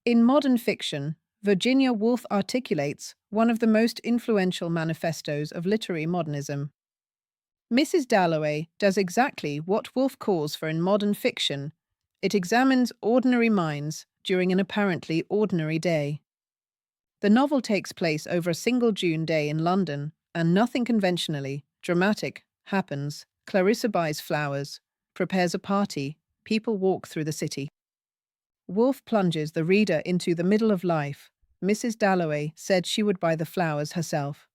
In modern fiction, Virginia Woolf articulates one of the most influential manifestos of literary modernism. Mrs. Dalloway does exactly what Woolf calls for in modern fiction. It examines ordinary minds during an apparently ordinary day. The novel takes place over a single June day in London, and nothing conventionally dramatic happens. Clarissa buys flowers, prepares a party, people walk through the city. Woolf plunges the reader into the middle of life. Mrs. Dalloway said she would buy the flowers herself.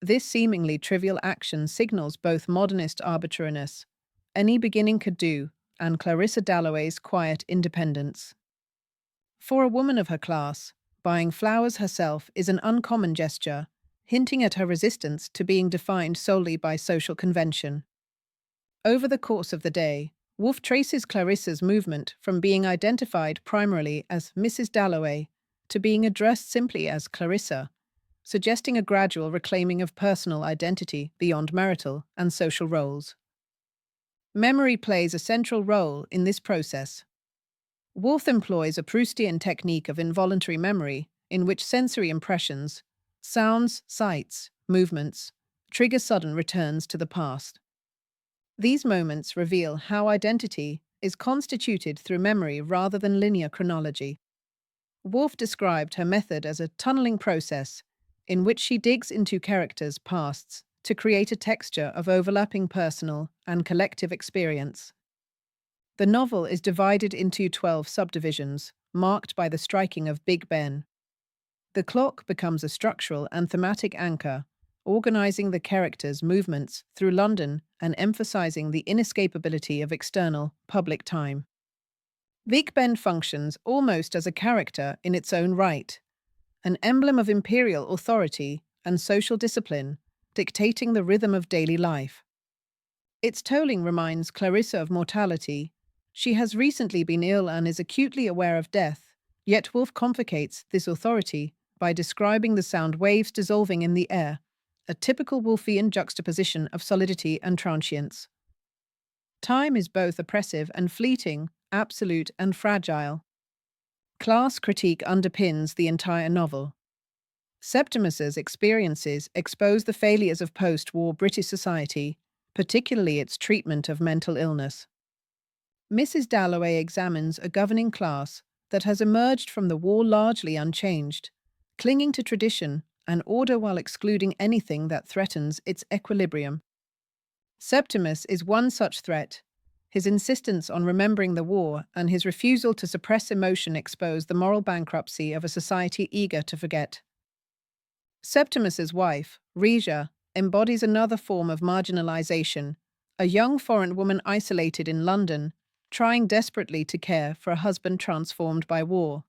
This seemingly trivial action signals both modernist arbitrariness, any beginning could do, and Clarissa Dalloway's quiet independence. For a woman of her class, buying flowers herself is an uncommon gesture, hinting at her resistance to being defined solely by social convention. Over the course of the day, Woolf traces Clarissa's movement from being identified primarily as Mrs. Dalloway to being addressed simply as Clarissa, suggesting a gradual reclaiming of personal identity beyond marital and social roles. Memory plays a central role in this process. Woolf employs a Proustian technique of involuntary memory in which sensory impressions, sounds, sights, movements, trigger sudden returns to the past. These moments reveal how identity is constituted through memory rather than linear chronology. Woolf described her method as a tunneling process in which she digs into characters' pasts to create a texture of overlapping personal and collective experience. The novel is divided into 12 subdivisions, marked by the striking of Big Ben. The clock becomes a structural and thematic anchor, organizing the characters' movements through London and emphasizing the inescapability of external, public time. Big Ben functions almost as a character in its own right, an emblem of imperial authority and social discipline, dictating the rhythm of daily life. Its tolling reminds Clarissa of mortality. She has recently been ill and is acutely aware of death, yet Woolf complicates this authority by describing the sound waves dissolving in the air, a typical Woolfian juxtaposition of solidity and transience. Time is both oppressive and fleeting, absolute and fragile. Class critique underpins the entire novel. Septimus's experiences expose the failures of post-war British society, particularly its treatment of mental illness. Mrs. Dalloway examines a governing class that has emerged from the war largely unchanged, clinging to tradition and order while excluding anything that threatens its equilibrium. Septimus is one such threat. His insistence on remembering the war and his refusal to suppress emotion expose the moral bankruptcy of a society eager to forget. Septimus's wife, Regia, embodies another form of marginalization, a young foreign woman isolated in London, trying desperately to care for a husband transformed by war.